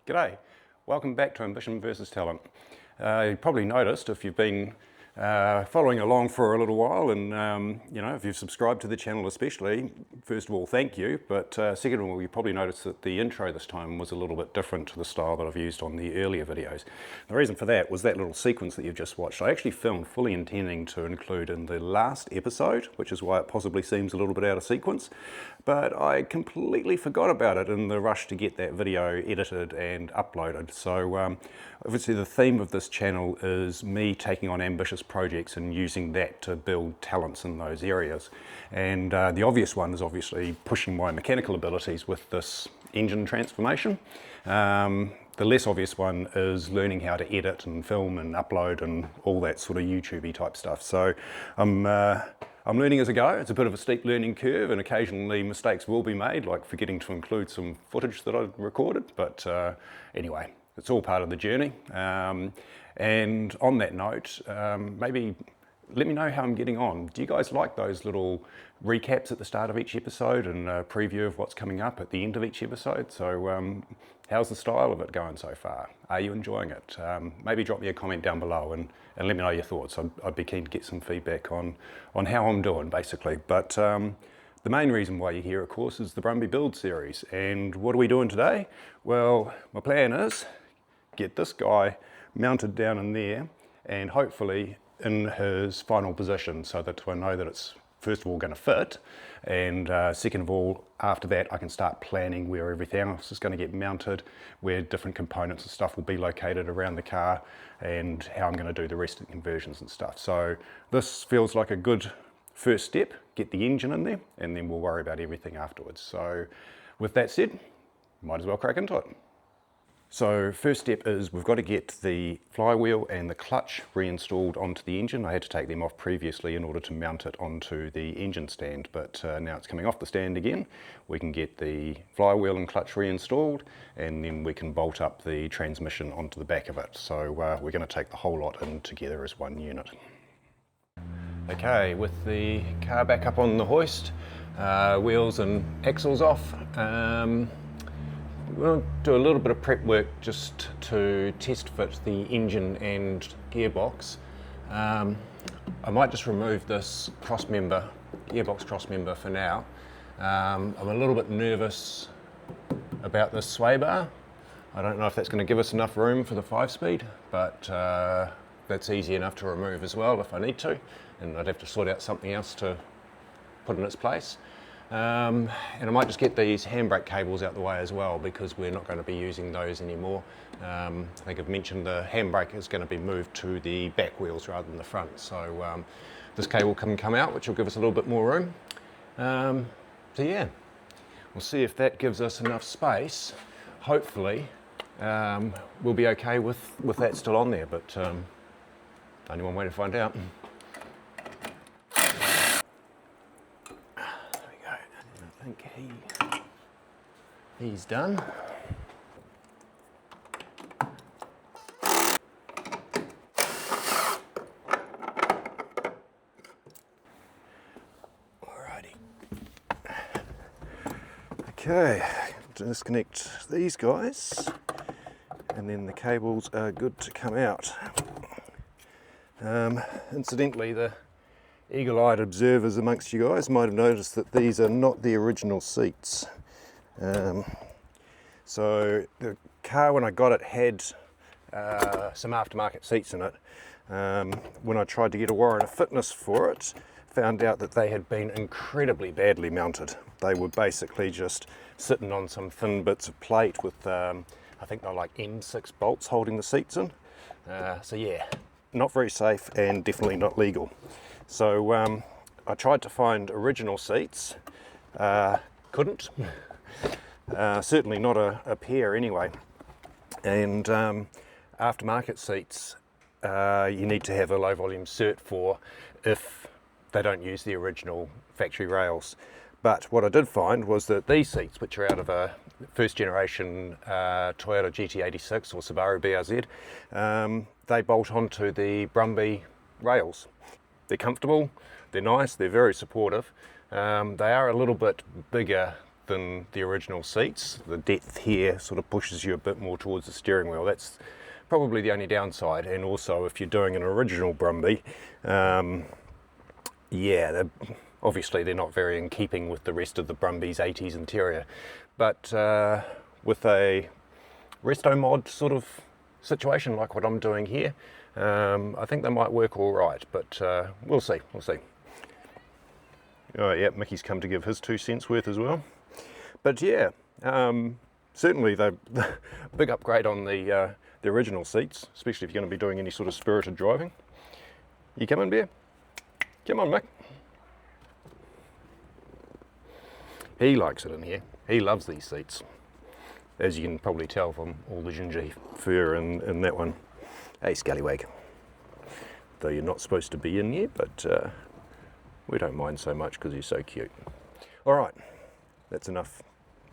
G'day, welcome back to Ambition versus Talent. You probably noticed if you've been following along for a little while and if you've subscribed to the channel especially, first of all thank you, but second of all you probably noticed that the intro this time was a little bit different to the style that I've used on the earlier videos. The reason for that was that little sequence that you've just watched. I actually filmed fully intending to include in the last episode, which is why it possibly seems a little bit out of sequence, but I completely forgot about it in the rush to get that video edited and uploaded. So obviously the theme of this channel is me taking on ambitious projects and using that to build talents in those areas. And the obvious one is obviously pushing my mechanical abilities with this engine transformation. The less obvious one is learning how to edit and film and upload and all that sort of YouTube-y type stuff. So I'm learning as I go. It's a bit of a steep learning curve and occasionally mistakes will be made, like forgetting to include some footage that I'd recorded. But anyway, it's all part of the journey. And on that note, maybe let me know how I'm getting on. Do you guys like those little recaps at the start of each episode and a preview of what's coming up at the end of each episode? So how's the style of it going so far? Are you enjoying it? Maybe drop me a comment down below and let me know your thoughts. I'd be keen to get some feedback on how I'm doing, basically. But the main reason why you're here, of course, is the Brumby build series. And what are we doing today? Well, my plan is get this guy mounted down in there and hopefully in his final position so that I know that it's first of all going to fit, and second of all, after that I can start planning where everything else is going to get mounted, where different components and stuff will be located around the car, and how I'm going to do the rest of the conversions and stuff. So this feels like a good first step, get the engine in there, and then we'll worry about everything afterwards. So with that said, might as well crack into it. So first step is we've got to get the flywheel and the clutch reinstalled onto the engine. I had to take them off previously in order to mount it onto the engine stand, but now it's coming off the stand again. We can get the flywheel and clutch reinstalled, and then we can bolt up the transmission onto the back of it. So we're going to take the whole lot in together as one unit. Okay, with the car back up on the hoist, wheels and axles off, we'll do a little bit of prep work just to test fit the engine and gearbox. I might just remove this gearbox cross member for now. I'm a little bit nervous about this sway bar. I don't know if that's going to give us enough room for the 5-speed, but that's easy enough to remove as well if I need to, and I'd have to sort out something else to put in its place. And I might just get these handbrake cables out the way as well, because we're not going to be using those anymore. I think I've mentioned the handbrake is going to be moved to the back wheels rather than the front, so this cable can come out, which will give us a little bit more room. So yeah, we'll see if that gives us enough space. Hopefully we'll be okay with that still on there, but only one way to find out. I think he's done. Alrighty. Okay, disconnect these guys, and then the cables are good to come out. Incidentally, the eagle-eyed observers amongst you guys might have noticed that these are not the original seats. So the car, when I got it, had some aftermarket seats in it. When I tried to get a warrant of fitness for it, found out that they had been incredibly badly mounted. They were basically just sitting on some thin bits of plate with, I think they're like M6 bolts holding the seats in. So yeah, not very safe and definitely not legal. So I tried to find original seats, couldn't, certainly not a pair anyway. And aftermarket seats you need to have a low volume cert for if they don't use the original factory rails. But what I did find was that these seats, which are out of a first generation Toyota GT86 or Subaru BRZ, they bolt onto the Brumby rails. They're comfortable, they're nice, they're very supportive. They are a little bit bigger than the original seats. The depth here sort of pushes you a bit more towards the steering wheel. That's probably the only downside. And also if you're doing an original Brumby, yeah, obviously they're not very in keeping with the rest of the Brumby's 80s interior. But with a resto mod sort of situation like what I'm doing here, I think they might work all right, but we'll see. Oh yeah, Mickey's come to give his 2 cents worth as well. But yeah, certainly the big upgrade on the original seats, especially if you're going to be doing any sort of spirited driving. You coming, Bear? Come on, Mick. He likes it in here. He loves these seats, as you can probably tell from all the gingy fur in that one. Hey, Scallywag. Though you're not supposed to be in here, but we don't mind so much because you're so cute. All right, that's enough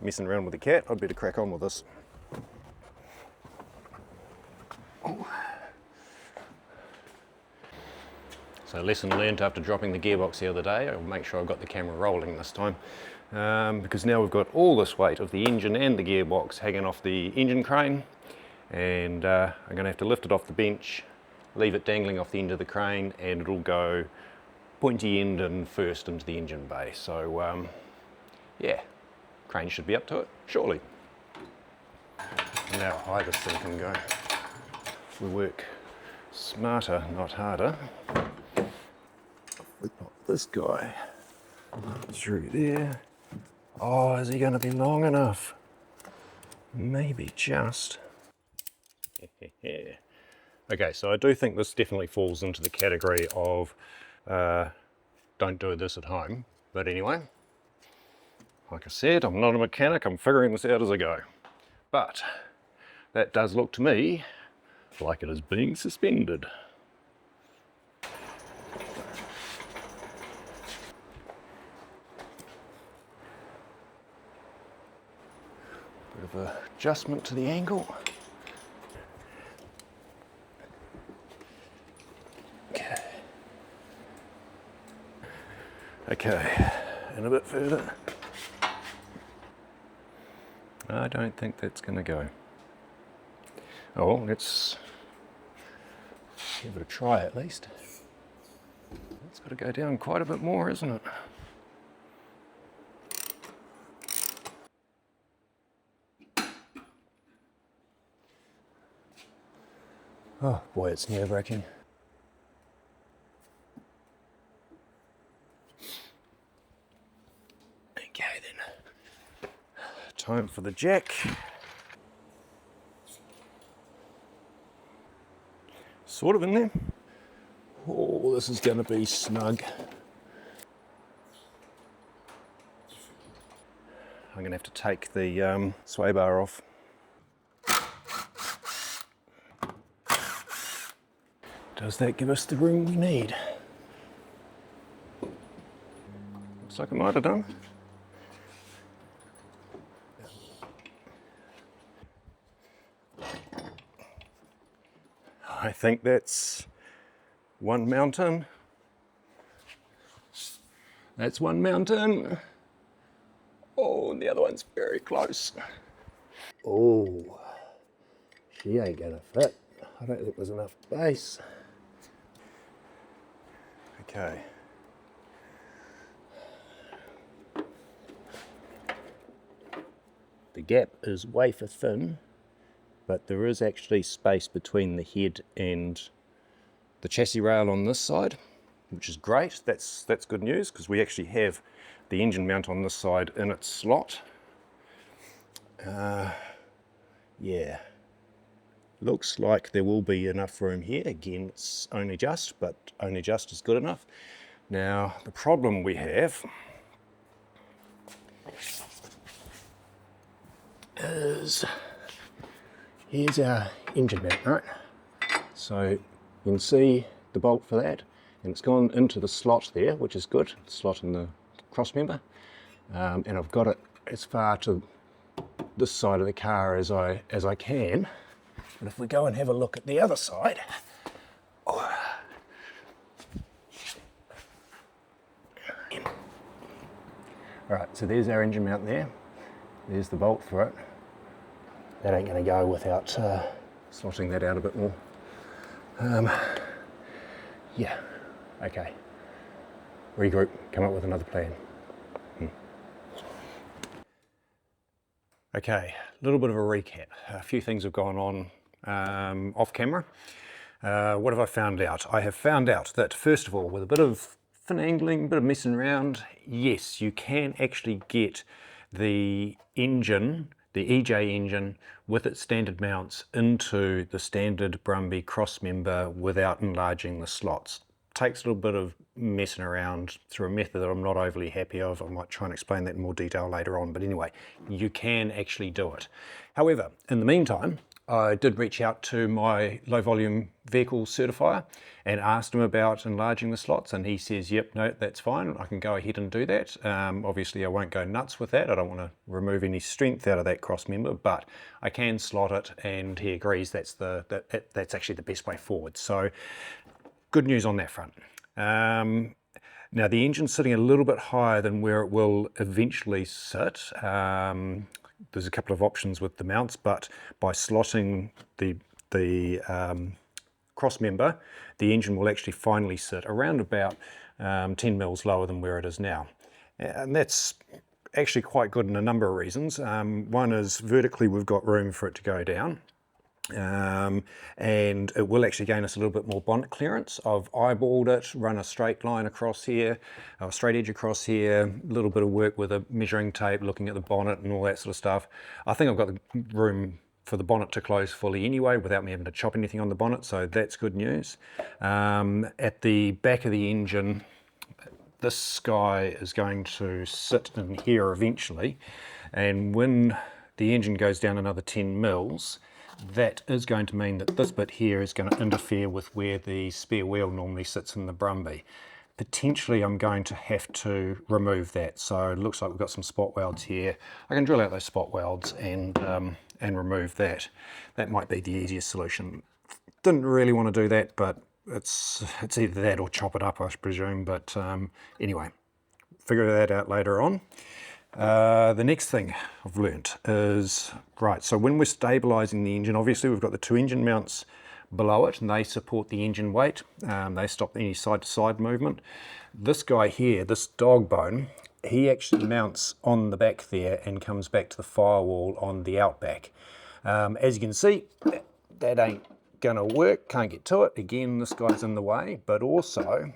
messing around with the cat. I'd better crack on with this. Oh. So lesson learned after dropping the gearbox the other day. I'll make sure I've got the camera rolling this time, because now we've got all this weight of the engine and the gearbox hanging off the engine crane, and I'm going to have to lift it off the bench, leave it dangling off the end of the crane, and it'll go pointy end and first into the engine bay. So yeah, crane should be up to it, surely. And how high this thing can go. If we work smarter, not harder. We pop this guy through there. Oh, is he going to be long enough? Maybe just. Okay, so I do think this definitely falls into the category of don't do this at home. But anyway, like I said, I'm not a mechanic, I'm figuring this out as I go. But that does look to me like it is being suspended. Bit of adjustment to the angle. Okay, and a bit further. I don't think that's going to go. Oh, let's give it a try at least. It's got to go down quite a bit more, isn't it? Oh boy, it's nerve-wracking. Okay then, time for the jack. Sort of in there. Oh, this is going to be snug. I'm going to have to take the sway bar off. Does that give us the room we need? Looks like it might have done. I think that's one mountain. That's one mountain. Oh, and the other one's very close. Oh, she ain't gonna fit. I don't think there's enough base. Okay. The gap is wafer thin, but there is actually space between the head and the chassis rail on this side, which is great. That's good news, because we actually have the engine mount on this side in its slot. Yeah, looks like there will be enough room here. Again, it's only just, but only just is good enough. Now, the problem we have is, here's our engine mount, right? So you can see the bolt for that, and it's gone into the slot there, which is good, slot in the cross member, and I've got it as far to this side of the car as I can. But if we go and have a look at the other side, all right, so there's our engine mount there. There's the bolt for it. That ain't going to go without slotting that out a bit more. Yeah, okay. Regroup, come up with another plan. Okay, a little bit of a recap. A few things have gone on off camera. What have I found out? I have found out that, first of all, with a bit of finagling, a bit of messing around, yes, you can actually get the engine, the EJ engine, with its standard mounts into the standard Brumby cross member without enlarging the slots. Takes a little bit of messing around through a method that I'm not overly happy of. I might try and explain that in more detail later on, but anyway, you can actually do it. However, in the meantime, I did reach out to my low volume vehicle certifier and asked him about enlarging the slots, and he says, yep, no, that's fine, I can go ahead and do that. Obviously I won't go nuts with that, I don't want to remove any strength out of that cross member, but I can slot it, and he agrees that's actually the best way forward. So good news on that front. Now the engine's sitting a little bit higher than where it will eventually sit. There's a couple of options with the mounts, but by slotting the cross member, the engine will actually finally sit around about 10 mils lower than where it is now. And that's actually quite good in a number of reasons. One is vertically we've got room for it to go down. And it will actually gain us a little bit more bonnet clearance. I've eyeballed it, run a straight line across here, a straight edge across here, a little bit of work with a measuring tape, looking at the bonnet and all that sort of stuff. I think I've got the room for the bonnet to close fully anyway without me having to chop anything on the bonnet, so that's good news. At the back of the engine, this guy is going to sit in here eventually, and when the engine goes down another 10 mils, that is going to mean that this bit here is going to interfere with where the spare wheel normally sits in the Brumby. Potentially I'm going to have to remove that, so it looks like we've got some spot welds here. I can drill out those spot welds and remove that. That might be the easiest solution. Didn't really want to do that, but it's either that or chop it up, I presume, but anyway, figure that out later on. The next thing I've learnt is, right, so when we're stabilising the engine, obviously we've got the two engine mounts below it and they support the engine weight. They stop any side-to-side movement. This guy here, this dog bone, he actually mounts on the back there and comes back to the firewall on the outback. As you can see, that ain't gonna work, can't get to it. Again, this guy's in the way, but also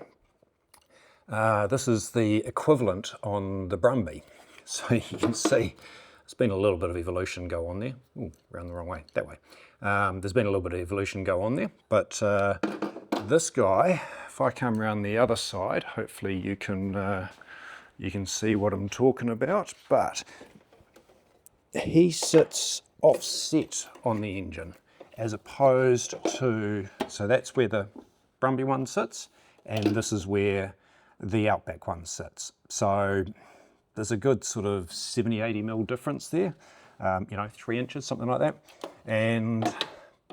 this is the equivalent on the Brumby. So you can see there's been a little bit of evolution go on there. Ooh, around the wrong way, that way. There's been a little bit of evolution go on there, but this guy, if I come around the other side, hopefully you can see what I'm talking about, but he sits offset on the engine as opposed to, so that's where the Brumby one sits, and this is where the Outback one sits. So there's a good sort of 70-80 mil difference there, you know, 3 inches, something like that. And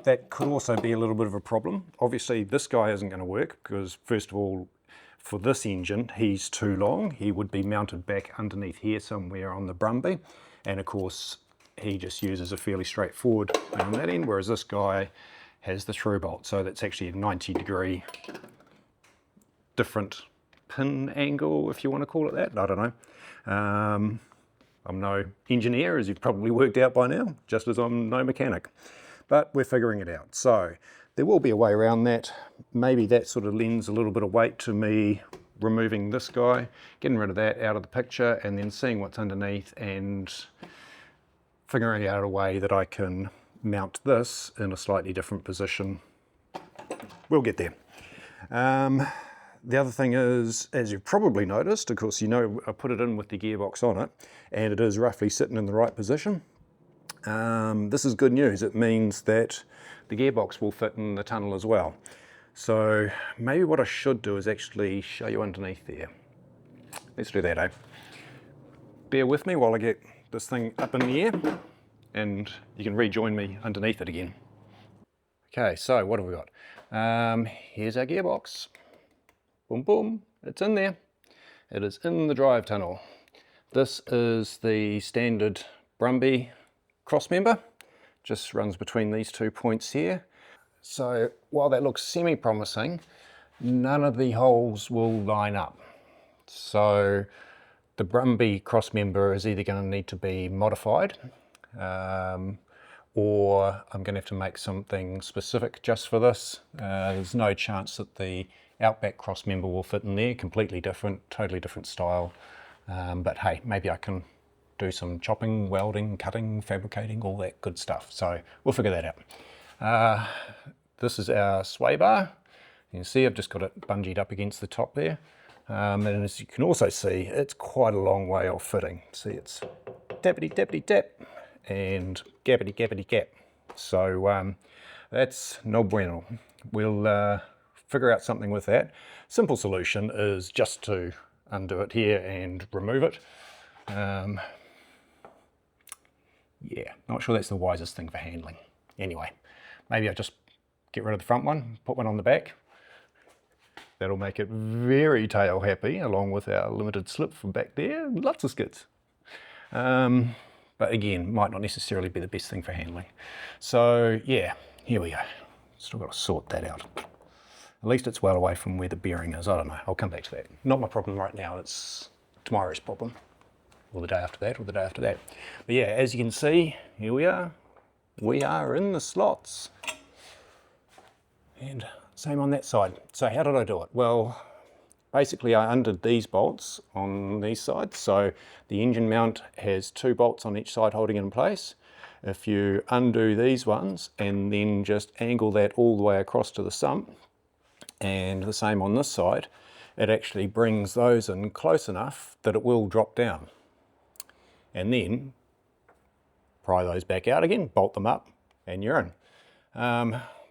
that could also be a little bit of a problem. Obviously this guy isn't going to work because, first of all, for this engine, he's too long. He would be mounted back underneath here somewhere on the Brumby. And of course, he just uses a fairly straightforward thing on that end, whereas this guy has the through bolt. So that's actually a 90-degree different pin angle, if you want to call it that. I don't know. I'm no engineer, as you've probably worked out by now, just as I'm no mechanic. But we're figuring it out. So there will be a way around that. Maybe that sort of lends a little bit of weight to me removing this guy, getting rid of that out of the picture, and then seeing what's underneath and figuring out a way that I can mount this in a slightly different position. We'll get there. The other thing is, as you've probably noticed, of course, you know I put it in with the gearbox on it, and it is roughly sitting in the right position. This is good news. It means that the gearbox will fit in the tunnel as well. So maybe what I should do is actually show you underneath there. Let's do that, eh? Bear with me while I get this thing up in the air, and you can rejoin me underneath it again. Okay, so what have we got? Here's our gearbox. Boom, boom, it's in there. It is in the drive tunnel. This is the standard Brumby crossmember. Just runs between these 2 points here. So while that looks semi-promising, none of the holes will line up. So the Brumby crossmember is either going to need to be modified, or I'm going to have to make something specific just for this. There's no chance that the Outback crossmember will fit in there. Completely different, totally different style. But hey, maybe I can do some chopping, welding, cutting, fabricating, all that good stuff. So we'll figure that out. This is our sway bar. You can see I've just got it bungeed up against the top there. And as you can also see, it's quite a long way off fitting. See, it's dappity dappity dap and gappity gappity gap. So that's no bueno. We'll figure out something with that. Simple solution is just to undo it here and remove it. Yeah, not sure that's the wisest thing for handling. Anyway, maybe I just get rid of the front one, put one on the back. That'll make it very tail happy, along with our limited slip from back there. Lots of skids. But again, might not necessarily be the best thing for handling. So yeah, here we go. Still got to sort that out. At least it's well away from where the bearing is. I don't know, I'll come back to that. Not my problem right now, it's tomorrow's problem. Or the day after that, or the day after that. But yeah, as you can see, here we are. We are in the slots. And same on that side. So how did I do it? Well, basically I undid these bolts on these sides. So the engine mount has 2 bolts on each side holding it in place. If you undo these ones and then just angle that all the way across to the sump, and the same on this side, it actually brings those in close enough that it will drop down. And then pry those back out again, bolt them up, and you're in.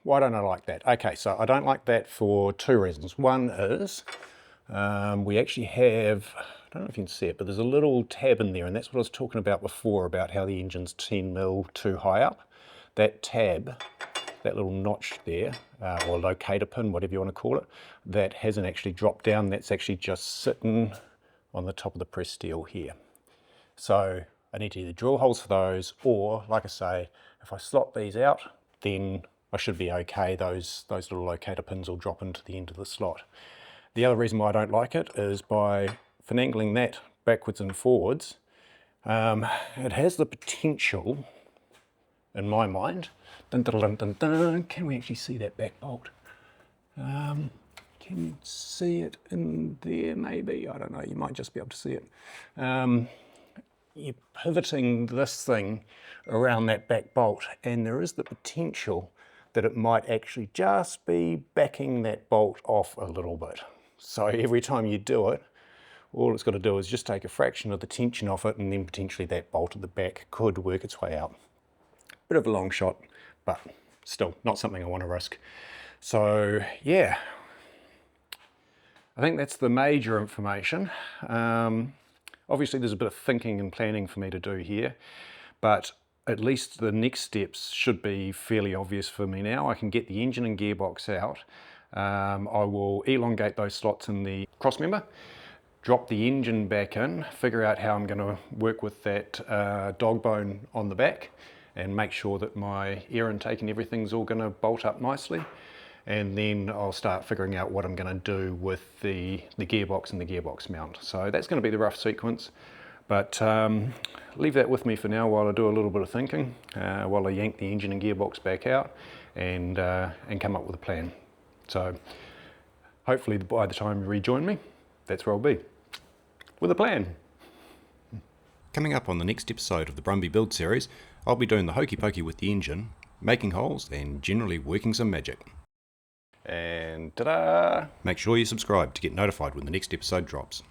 Why don't I like that? Okay, so I don't like that for 2 reasons. One is we actually have, I don't know if you can see it, but there's a little tab in there, and that's what I was talking about before, about how the engine's 10 mil too high up. That tab, that little notch there, or locator pin, whatever you want to call it, that hasn't actually dropped down. That's actually just sitting on the top of the press steel here. So I need to either drill holes for those, or like I say, if I slot these out, then I should be okay. Those little locator pins will drop into the end of the slot. The other reason why I don't like it is by finagling that backwards and forwards, it has the potential, in my mind, dun, dun, dun, dun, dun, can we actually see that back bolt? Can you see it in there maybe? I don't know, you might just be able to see it. You're pivoting this thing around that back bolt, and there is the potential that it might actually just be backing that bolt off a little bit. So every time you do it, all it's got to do is just take a fraction of the tension off it, and then potentially that bolt at the back could work its way out. Bit of a long shot, but still not something I want to risk. So yeah, I think that's the major information. Obviously there's a bit of thinking and planning for me to do here, but at least the next steps should be fairly obvious for me now. I can get the engine and gearbox out. I will elongate those slots in the crossmember, drop the engine back in, figure out how I'm going to work with that dog bone on the back, and make sure that my air intake and everything's all going to bolt up nicely. And then I'll start figuring out what I'm going to do with the gearbox and the gearbox mount. So that's going to be the rough sequence, but leave that with me for now while I do a little bit of thinking, while I yank the engine and gearbox back out and come up with a plan. So hopefully by the time you rejoin me, that's where I'll be, with a plan. Coming up on the next episode of the Brumby build series, I'll be doing the hokey pokey with the engine, making holes and generally working some magic. And ta-da! Make sure you subscribe to get notified when the next episode drops.